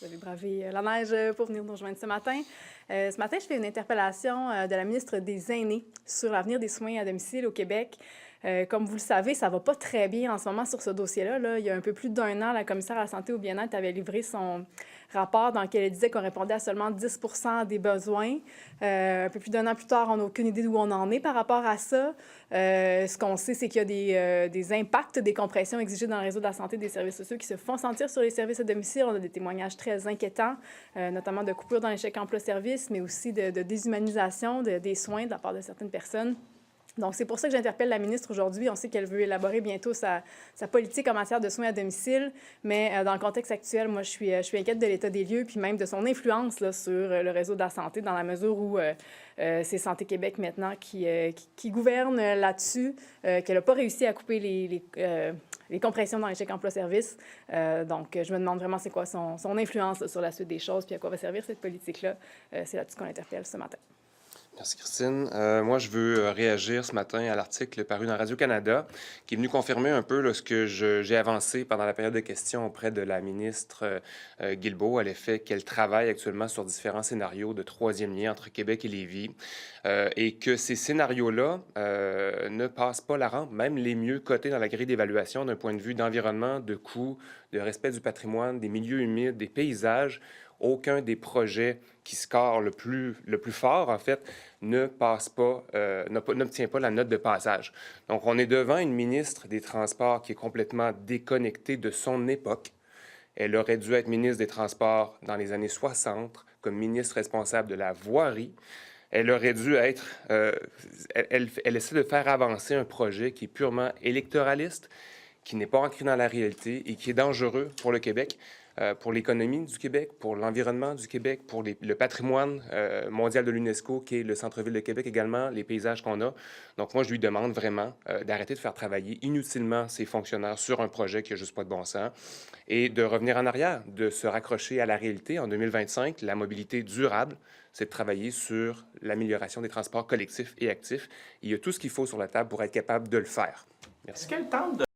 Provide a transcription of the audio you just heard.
Vous avez bravé la neige pour venir nous rejoindre ce matin. Ce matin, je fais une interpellation de la ministre des Aînés sur l'avenir des soins à domicile au Québec. Comme vous le savez, ça va pas très bien en ce moment sur ce dossier-là. Là. Il y a un peu plus d'un an, la commissaire à la santé et au bien-être avait livré son rapport dans lequel elle disait qu'on répondait à seulement 10 des besoins. Un peu plus d'un an plus tard, on n'a aucune idée d'où on en est par rapport à ça. Ce qu'on sait, c'est qu'il y a des impacts des compressions exigées dans le réseau de la santé des services sociaux qui se font sentir sur les services à domicile. On a des témoignages très inquiétants, notamment de coupures dans les chèques emploi-service, mais aussi de déshumanisation des soins de la part de certaines personnes. Donc, c'est pour ça que j'interpelle la ministre aujourd'hui. On sait qu'elle veut élaborer bientôt sa politique en matière de soins à domicile, mais dans le contexte actuel, moi, je suis inquiète de l'état des lieux, puis même de son influence là, sur le réseau de la santé, dans la mesure où c'est Santé Québec maintenant qui gouverne là-dessus, qu'elle n'a pas réussi à couper les compressions dans les chèques emploi-service. Donc, je me demande vraiment c'est quoi son influence sur la suite des choses, puis à quoi va servir cette politique-là. C'est là-dessus qu'on l'interpelle ce matin. Merci, Christine. Moi, je veux réagir ce matin à l'article paru dans Radio-Canada qui est venu confirmer un peu là, ce que j'ai avancé pendant la période de questions auprès de la ministre Guilbeault à l'effet qu'elle travaille actuellement sur différents scénarios de troisième lien entre Québec et Lévis et que ces scénarios-là ne passent pas la rampe, même les mieux cotés dans la grille d'évaluation d'un point de vue d'environnement, de coût, de respect du patrimoine, des milieux humides, des paysages. Aucun des projets qui score le plus fort, en fait, ne passe pas, n'obtient pas la note de passage. Donc, on est devant une ministre des Transports qui est complètement déconnectée de son époque. Elle aurait dû être ministre des Transports dans les années 60, comme ministre responsable de la voirie. Elle aurait dû être... elle essaie de faire avancer un projet qui est purement électoraliste, qui n'est pas ancré dans la réalité et qui est dangereux pour le Québec, pour l'économie du Québec, pour l'environnement du Québec, pour le patrimoine mondial de l'UNESCO, qui est le centre-ville de Québec également, les paysages qu'on a. Donc moi, je lui demande vraiment d'arrêter de faire travailler inutilement ses fonctionnaires sur un projet qui n'a juste pas de bon sens et de revenir en arrière, de se raccrocher à la réalité. En 2025, la mobilité durable, c'est de travailler sur l'amélioration des transports collectifs et actifs. Il y a tout ce qu'il faut sur la table pour être capable de le faire. Merci. Est-ce qu'elle tente